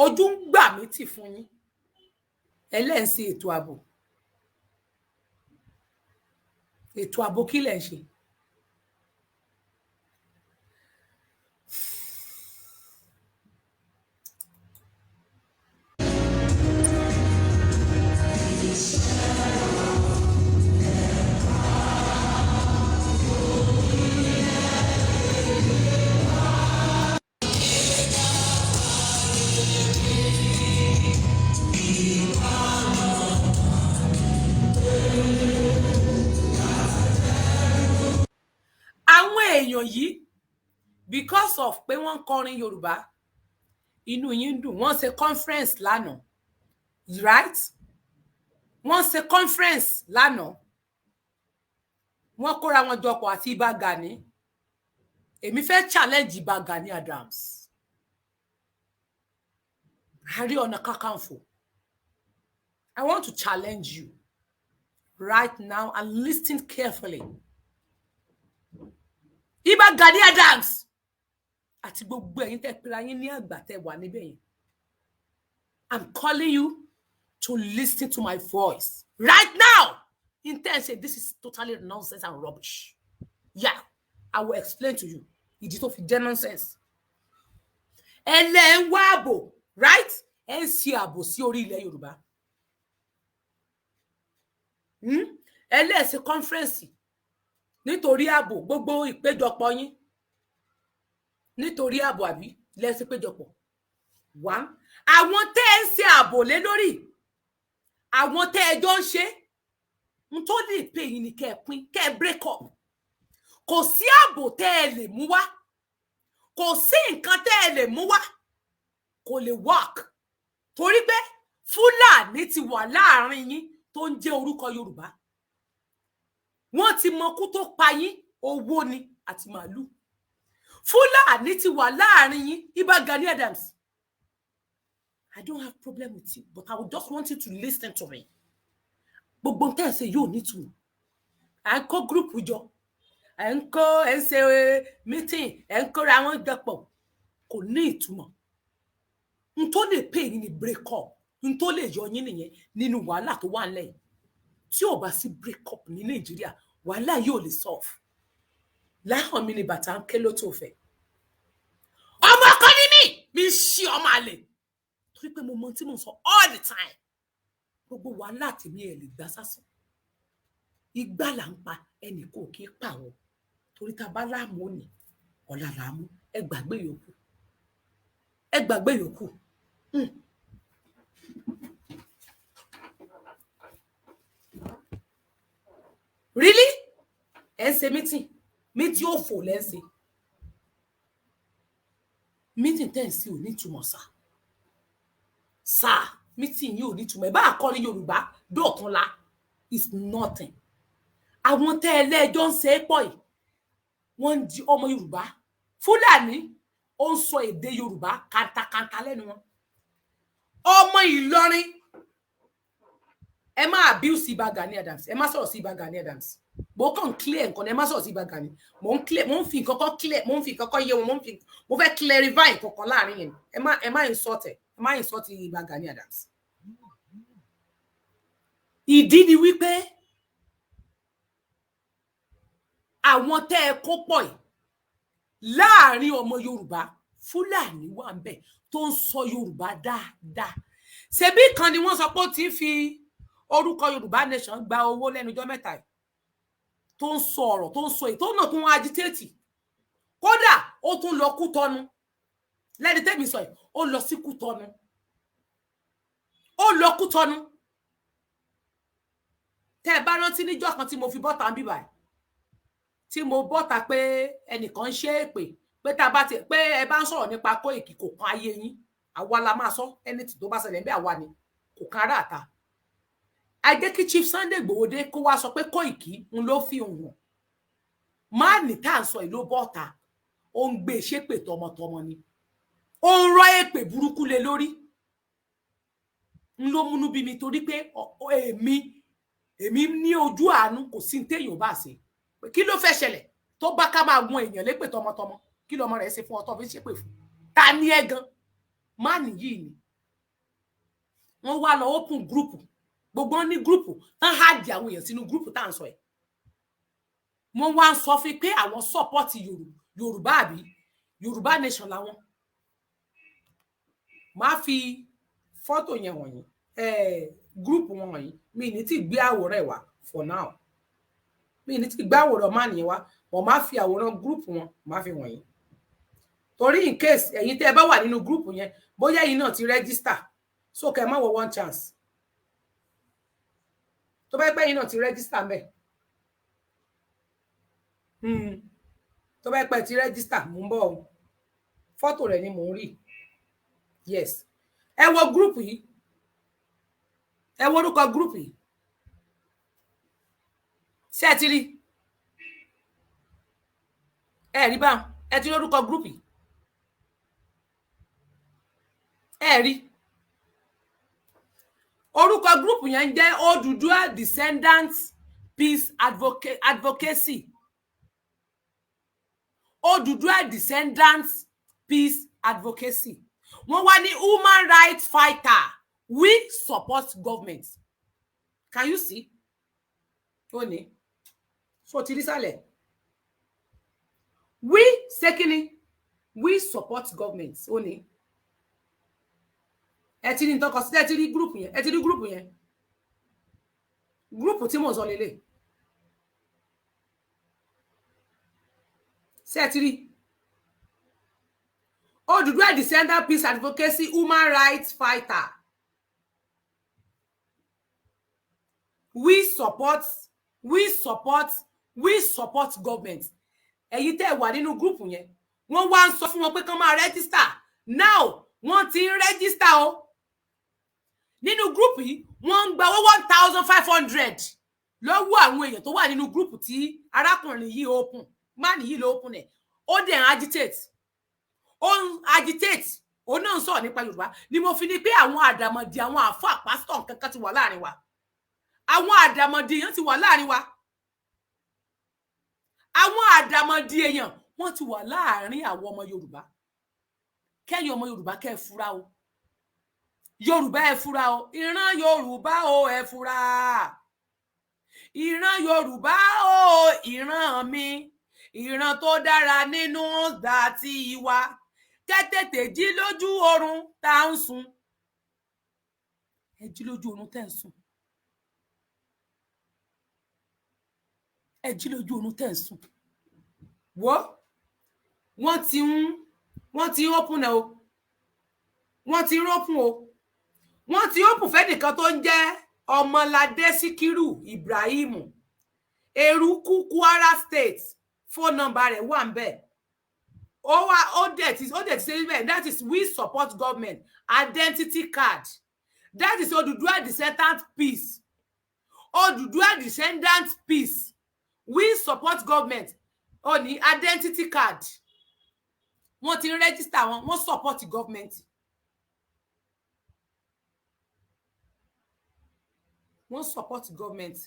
ojú ń gbà mí tì fún yín ẹlẹ́ǹsì ètò ààbò kí lẹ̀ ń ṣe. àwọn èèyàn yìí because of pé wọ́n kọrin Yorùbá inú yín dùn wọ́n ṣe conference lánàá right wọ́n ṣe conference lánàá wọ́n kóra wọn jọpọ̀ àti Ìbà Gani èmi fẹ́ challenge Ìbà Gani Adams Ààrẹ Ọ̀nà Kakanfò I want to challenge you right now and listen carefully. Ìbà Gani Adams àti gbogbo ẹ̀yin tẹ́ pera yín ní àgbà tẹ́ wà níbẹ̀ yẹn I'm calling you to listen to my voice right now. Intense, this is totally nonsense and rubbish. Yeah, I will explain to you. Ìdí tó fi jẹ́ nonsense. Ẹlẹ́ ń wá ààbò, right? Ẹ ń ṣe ààbò sí orí ilẹ̀ Yorùbá. Ẹlẹ́ ṣe conference nítorí ààbò gbogbo ìpéjọpọ̀ yín. Nítorí ààbò àbí lẹ ṣe péjọpọ̀. One, àwọn tẹ́ ẹ ń ṣe ààbò lé lórí. Àwọn tẹ́ ẹ jọ ń ṣe. N tó lè pè yín ni kẹ́ pín, kẹ́ break up. Kò sí ààbò tẹ́ ẹ lè mú wá. Kò sí nǹkan tẹ́ ẹ lè mú wá. Kò lè work. Torí pé Fúlàní ti wà láàrin yín tó ń jẹ́ orúkọ Yorùbá. Wọ́n ti mọ kú tó pa yín owó ni àti màálù. Fúlàní ti wà láàrin yín Ìbà Gani Adams. I don't have problem with you, but I would just want you to listen to me. Gbogbo nǹkan ṣe yóò nítumọ̀. À ń kó group jọ. À ń kó ẹ ń ṣe meeting, ẹ ń kóra wọn jọpọ̀. Kò ní ìtumọ̀. N tó lè pè yín ni break up. N tó lè yọ yín nìyẹn nínú wàhálà tó wà nílẹ̀. Tí ò bá sí break up ní Nàìjíríà, wàhálà yóò lè solve. Láhàn mi ni bàtà ń ké ló tó fẹ́. Ọmọ kan ní mi ṣí ọmọ àlè. Torí pé mo mọ tí mo sọ all the time. Gbogbo wàhálà tèmi ẹ lè gbà sásán. Igbá là ń pa ẹnì kò kí pa wọn. Torí tá bá láàmú òní, ọ̀la làámú. Ẹ gbàgbé yòókù. Ẹ gbàgbé yòókù. Really? Ẹ ṣe meeting. Meeting òfò lẹ́ ṣe. Meeting tẹ́ ń ṣe ò ní túmọ̀ sá. Sá, meeting yìí ò ní túmọ̀. Ẹ bá akọrin Yorùbá dọ̀túnla is nothing. Àwọn tẹ́ ẹlẹ́jọ́ ń ṣe pọ̀ yìí. Wọ́n di ọmọ Yorùbá. Fúlàní ó ń sọ èdè Yorùbá kàntàkàntà lẹ́nu wọn. Ọmọ Ìlọrin ẹ má abuse Ìbà Gani Adams. Ẹ má sọ̀rọ̀ sí Ìbà Gani Adams. Mo kàn clear nǹkan ẹ má sọ̀rọ̀ sí Ìbà Gani. Mo ń fi nǹkan clear, mo ń fi nǹkan yé wọn, mo fẹ́ clarify nǹkan láàrin yẹn. Ẹ má insult ẹ. Ẹ má insult Ìbà Gani Adams. Ìdí ni wípé àwọn tẹ́ ẹ kó pọ̀ yìí láàrin ọmọ Yorùbá Fúlàní wà ń bẹ̀ tó ń sọ Yorùbá dáadáa. Ṣebí kan ni wọ́n sọ pé ó ti fi orúkọ Yorùbá nation gba owó lẹ́nu ọjọ́ mẹ́ta yìí. Tó ń sọ ọ̀rọ̀ tó ń sọ èyí tó náà tún agitate. Kódà ó tún lọ Kútọ́nù. Lẹ́ni tẹ́mi sọ yìí ó lọ sí Kútọ́nù. Ó lọ Kútọ́nù. Tẹ́ ẹ bá rántí níjọ́ kan tí mo fi bọ́ta ń bíbà. Tí mo bọ́ta pé ẹnìkan ṣe èpè pé tá bá ti pé ẹ bá ń sọ̀rọ̀ nípa Koiki kò kan ayé yín. Àwa la máa sọ anything tó bá ṣẹlẹ̀ ń bẹ àwa ni kò kan ará àta. A jẹ́ kí Chief Sunday Igboho dé kó wá sọ pé Koiki ń ló fi òun. Má ní tá ń sọ ìlú bọ́ta. Ó ń gbé ṣépè tọmọtọmọ ni. Ó ń rọ èpè burúkú lé lórí. Ń ló múnú bí mi torí pé èmi ní ojú àánú kò sí téèyàn bá ṣe. Kí ló fẹ́ ṣẹlẹ̀ tó bá ká máa gun èèyàn lépè tọmọtọmọ kí lọmọ rẹ̀ ṣe fún ọ tó fi ṣépè fún. Ta ni ẹ gan? Má nìyí ni wọ́n wá lọ open group gbogbo ní group tán hard àwọn èèyàn sínú group tá ń sọ ẹ̀ wọ́n wá ń sọ fún pé àwọn support Yorùbá àbí Yorùbá nation làwọn máa fi fọ́tò yẹn wọ̀nyí group wọn wọ̀nyí mi ní tí gbé àwòrán ẹ̀ wá for now mi ní tí gbé àwòrán má nìyẹn wá wọ́n máa fi àwòrán group wọn máa fi wọ̀nyí torí in case ẹ̀yin tẹ́ ẹ bá wà nínú group yẹn bóyá ẹ̀yin náà ti register so kẹ́ má wọ one chance tó bá pẹ́ ẹ̀yin náà ti register ńbẹ̀ tó bá pẹ́ ti register mò ń bọ̀ o fọ́tò rẹ̀ ni mò ń rí yes ẹ wo group yìí ẹ wo orúkọ group yìí ṣé ẹ ti rí ẹ rí báwọn ẹ ti rí orúkọ group yìí ẹ rí orúkọ group yẹn jẹ́ Oduduwa Descendants Peace Advocacy Oduduwa Descendants Peace Advocacy wọ́n wá ní human rights fighter we support government can you see ó ní so ti rí sálẹ̀ we sekini we support government ó ní ẹ ti ní nǹkan kan sí ẹ ti rí group yẹn ẹ ti rí group yẹn group tí mo sọ lélẹ̀ ṣé ẹ ti rí Oduduwa Descendants Peace Advocacy human rights fighter we support government ẹ̀yin tẹ́ wà nínú group yẹn wọ́n wá ń sọ fún wọn pé kán máa register now wọ́n ti ń register o nínú group yìí wọ́n ń gba owó 1,500 lọ́wọ́ àwọn èèyàn tó wà nínú group tí arákùnrin yìí open man yìí ló open ẹ̀ ó dẹ̀ ń agitate ó náà ń sọ̀rọ̀ nípa Yorùbá ni mo fi ní pé àwọn àdàmọ̀dì àwọn àfáà pásítọ̀ kankan ti wà láàrin wa àwọn àdàmọ̀dì èèyàn ti wà láàrin wa àwọn àdàmọ̀dì èèyàn wọ́n ti wà láàrin àwọn ọmọ Yorùbá kẹ́yìn ọmọ Yorùbá kẹ́ ẹ fura o Yorùbá ẹ fura o ìran Yorùbá o ẹ fura ìran Yorùbá o ìran mi ìran tó dára nínú dàtí wa tètè jí lójú oorun tá ń sùn ẹ jí lójú oorun tẹ́ ń sùn ẹ jí lójú oorun tẹ́ ń sùn wọ́n ti open o wọ́n ti open o wọ́n ti open fẹ́nìkan tó ń jẹ́ Ọmọládé Síkírù Ibrahim Eruku Kwara State phone number rẹ̀ wà ńbẹ̀ ó dẹ̀ ti say bẹ́ẹ̀ that is we support government identity card that is Oduduwa Descendants Peace Oduduwa Descendants Peace we support government ó ní identity card wọ́n ti register wọ́n support government wọ́n support government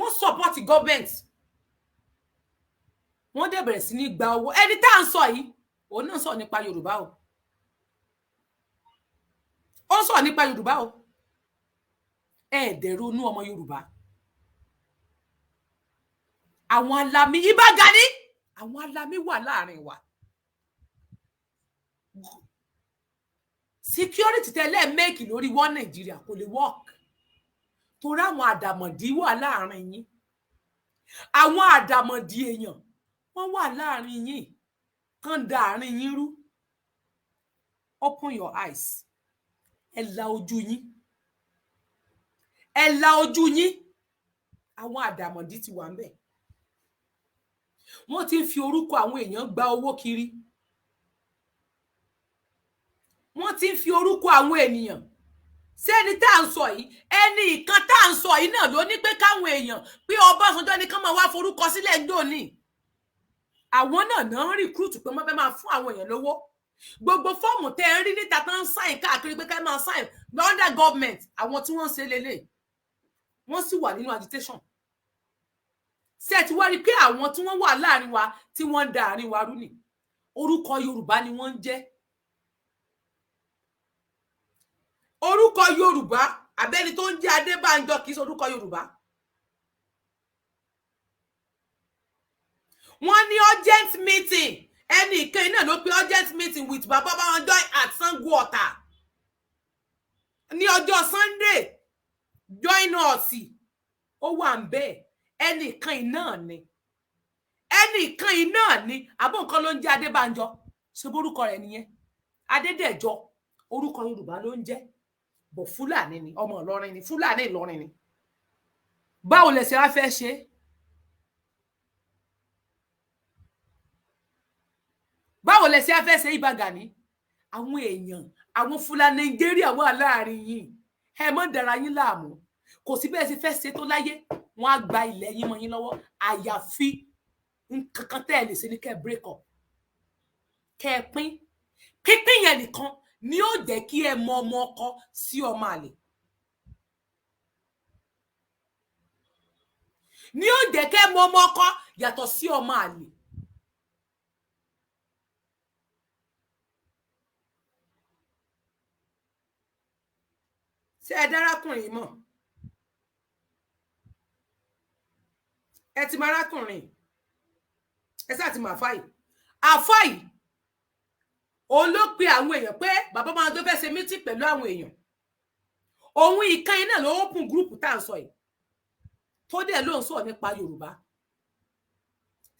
wọ́n support government wọ́n dẹ̀ bẹ̀rẹ̀ sí ní gba owó ẹni tá à ń sọ yìí òun náà sọ nípa Yorùbá o ó sọ nípa Yorùbá o ẹ̀ẹ́dẹ̀rú inú ọmọ Yorùbá àwọn alami Ìbà Gani àwọn alami wà láàrin wa security tẹ́lẹ̀ make lórí wọn Nàìjíríà kò lè work torí àwọn àdàmọ̀dì wà láàrin yín àwọn àdàmọ̀dì èèyàn wọ́n wà láàrin yín kàn dá àárín yín rú open your eyes ẹ la ojú yín àwọn àdàmọ̀dì ti wà ńbẹ̀ wọ́n ti ń fi orúkọ àwọn èèyàn gba owó kiri wọ́n ti ń fi orúkọ àwọn ènìyàn sẹ́ni tá à ń sọ yìí ẹni ìkan tá à ń sọ yìí náà ló ní pé káwọn èèyàn pé Ọbásanjọ́ ní kán máa wá forúkọ sílẹ̀ ń dòní àwọn náà ń recruit pé wọ́n fẹ́ máa fún àwọn èèyàn lówó gbogbo fọ́ọ̀mù tẹ́ ẹ rí níta tán ń sáìn káàkiri pé ká máa sáìn under government àwọn tí wọ́n ń ṣe lélẹ̀ wọ́n sì wà nínú agitation ṣé ti wá rí pé àwọn tí wọ́n wà láàrin wa tí wọ́n ń da àárín wa rú ni orúkọ Yorùbá ni wọ́n ń jẹ́ orúkọ Yorùbá abẹ́ni tó ń jẹ́ Adébánjọ kì í ṣe orúkọ Yorùbá wọ́n ní urgent meeting ẹnì kan náà ló pe urgent meeting with Baba Babáńjọ at Sango Ọ̀tà ní ọjọ́ Sunday join us ó wà ń bẹ́ẹ̀ ẹnìkan iná ni àbọ̀ nǹkan ló ń jẹ́ Adébánjọ ṣe borúkọ rẹ̀ nìyẹn Adédèjọ orúkọ Yorùbá ló ń jẹ́ bọ̀ Fúlàní ni ọmọ Ìlọrin ni Fúlàní Ìlọrin ni báwo lẹ ṣe wá fẹ́ ṣe báwo lẹ ṣe wá fẹ́ ṣe Ìbà Gani àwọn èèyàn àwọn Fúlàní Nàìjíríà wà láàrin yìí ẹ mọ́ dára yín láàmú kò sí bẹ́ẹ̀ ṣe fẹ́ ṣe tó láyé wọ́n á gba ilẹ̀ yín mọ́ yín lọ́wọ́ àyàfi nǹkan kan tẹ́ ẹ lè ṣe ní kẹ́ break up kẹ́ ẹ pínpín yẹn nìkan ni ó jẹ́ kí ẹ mọ ọmọ ọkọ sí ọmọ àlè ni ó jẹ́ kẹ́ ẹ mọ ọmọ ọkọ yàtọ̀ sí ọmọ àlè ṣé ẹ dárákùnrin mọ̀ ẹ ti máa rákùnrin ẹ sáà ti máa àfáì òun ló pe àwọn èèyàn pé bàbá máa tó fẹ́ ṣe meeting pẹ̀lú àwọn èèyàn òun ìkan iná ló open group tá à ń sọ yìí tó dẹ̀ ló ń sọ nípa Yorùbá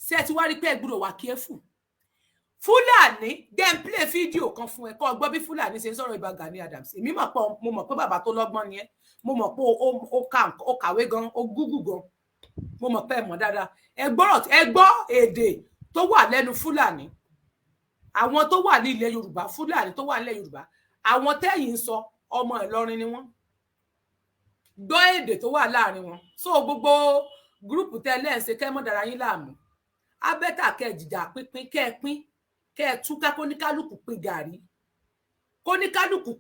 ṣé ẹ ti wá rí pé ẹ gbọ́dọ̀ wà careful Fúlàní dem play fídíò kan fún ẹ kó gbọ́ bí Fúlàní ṣe ń sọ̀rọ̀ Ìbà Gani Adams èmi mo mọ̀ pé bàbá tó lọ́gbọ́n ni ẹ mo mọ̀ pé ó kàwé gan ó Google gan mo mọ̀ pé ẹ mọ̀ dáadáa ẹ gbọ́ èdè tó wà lẹ́nu Fúlàní àwọn tó wà ní ilẹ̀ Yorùbá Fúlàní tó wà nílẹ̀ Yorùbá àwọn tẹ́yìn ń sọ ọmọ Ìlọrin ni wọ́n gbọ́ èdè tó wà láàrin wọn so gbogbo gúrùpù tẹ́lẹ̀ ń ṣe kẹ́ mọ́ dára yín láàmú abẹ́tà kẹ́ jìjà pínpín kẹ́ túká kóníkálùkù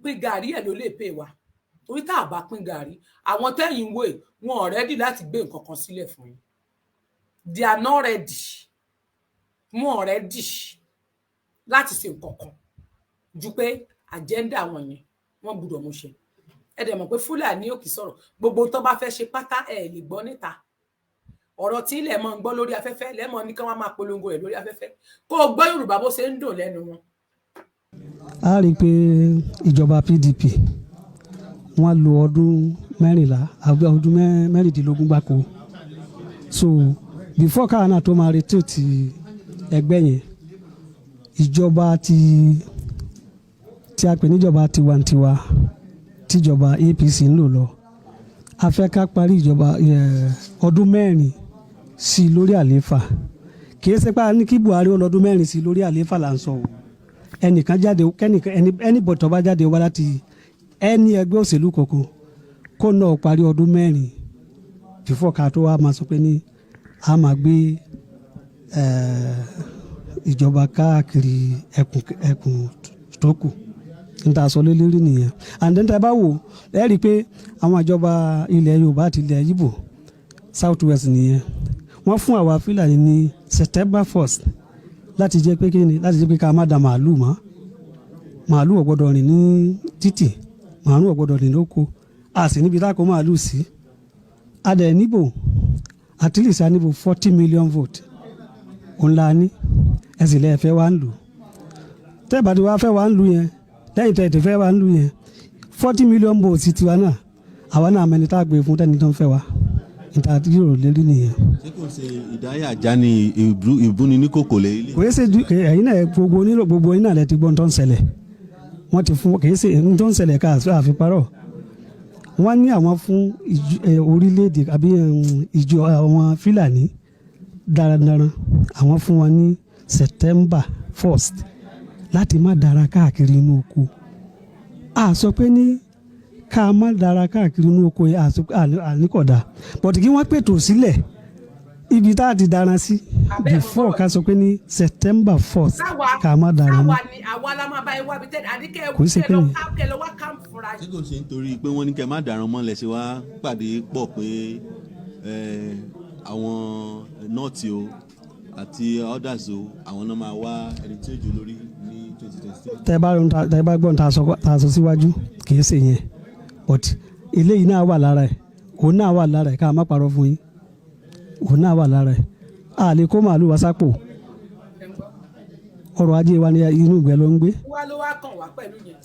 pín gàrí ẹ̀ ló lè pè wá torí tá a bá pín gàrí àwọn tẹ́yìn ń wò wọn ò rẹ́dì láti gbé nǹkan kan sílẹ̀ fún yín they are not ready wọn ò rẹ́dì láti ṣe nǹkan kan ju pé agenda wọn yẹn wọn gbọ́dọ̀ mú ṣe ẹ dẹ̀ mọ̀ pé Fúlàní ò kì í sọ̀rọ̀ gbogbo tó bá fẹ́ ṣe pátá ẹ lè gbọ́ níta ọ̀rọ̀ tí ilẹ̀ mọ̀ ń gbọ́ lórí afẹ́fẹ́ lẹ́mọ̀ ní kí wọ́n máa polongo ẹ̀ lórí afẹ́fẹ́ kó o gbọ́ Yorùbá bó ṣe ń dùn lẹ́nu wọn. a rí i pé ìjọba PDP wọ́n lo ọdún 14 àbí ọdún 16 gbáko so before káwọn tó máa retí ti ẹgbẹ́ yẹn ìjọba tí a pè níjọba tiwantiwa tíjọba APC ń lò lọ a fẹ́ ká parí ìjọba ọdún 4 sí lórí àlééfà kì í ṣe pé a ní kí Buhari ó lọ́dún 4 sí lórí àlééfà là ń sọ o ẹnìkan jáde ẹni bọ̀tọ̀ bá jáde wá láti ẹni ẹgbẹ́ òṣèlú kankan kó náà parí ọdún 4 before ká tó wá máa sọ pé ní a máa gbé ìjọba káàkiri ẹkùn tó kù níta sọ lé lérí nìyẹn and then tá a bá wò ẹ rí i pé àwọn ìjọba ilẹ̀ Yorùbá àti ilẹ̀ Yíbò South West nìyẹn wọ́n fún àwa Fúlàní ní September 1st láti jẹ́ pé kí ni láti jẹ́ pé ká má da màálù mọ́ màálù ò gbọ́dọ̀ rìn ní títì màálù ò gbọ́dọ̀ rìn lóko a sì níbi tá a kó màálù sí adẹ̀ níbò at least a níbò 40 million vote òun la ní ẹ̀sìn lẹ́ẹ̀ fẹ́ wá ń lù tẹ́ẹ̀bà tí wàá fẹ́ wá ń lù yẹn lẹ́yìn tẹ́ẹ̀ tí fẹ́ wá ń lù yẹn 40 million votes tiwa náà àwa náà mẹni tá a gbé fún tẹ́ni tó ń fẹ́ wa níta yóò lérí nìyẹn. ṣé kò ṣe ìdáyà já ní ìbúni ní kòkò lè ilé. kò yẹ ṣe ẹ̀yin náà gbogbo yín náà lẹ ti gbọ́ tó ń ṣẹlẹ̀ wọ́n ti fún kì í ṣe tó ń ṣẹlẹ̀ ká àfiparọ́ wọ́n ní àwọn fún orílẹ̀-èdè àbí ìjọ àwọn Fúlàní darandaran àwọn fún wọn ní September 1st láti má dára káàkiri inú oko a sọ pé ní ká má dára káàkiri inú oko àníkọ̀dá but kí wọ́n pètò sílẹ̀ ibi tá a ti dára sí before ká sọ pé ní September 1st ká má dára mọ́. kò sí pé ní. tí kò ṣe nítorí pé wọ́n ní kẹ́ má dára mọ́ lẹ̀ ṣe wá pàdé pọ̀ pé àwọn nọ́ọ̀tì o àti others o àwọn náà máa wá ẹni tí ó jù lórí ní 2023. tẹ́ bá gbọ́n tá a sọ síwájú kì í ṣe yẹn but eléyìí náà wà lára ẹ̀ òun náà wà lára ẹ̀ ká má parọ́ fún yín òun náà wà lára ẹ̀ a lè kó màálù wá sápò ọrọ̀ ajé wa ní inú ìgbẹ́ ló ń gbé. wá ló wá kàn wá pẹ̀lú yẹn.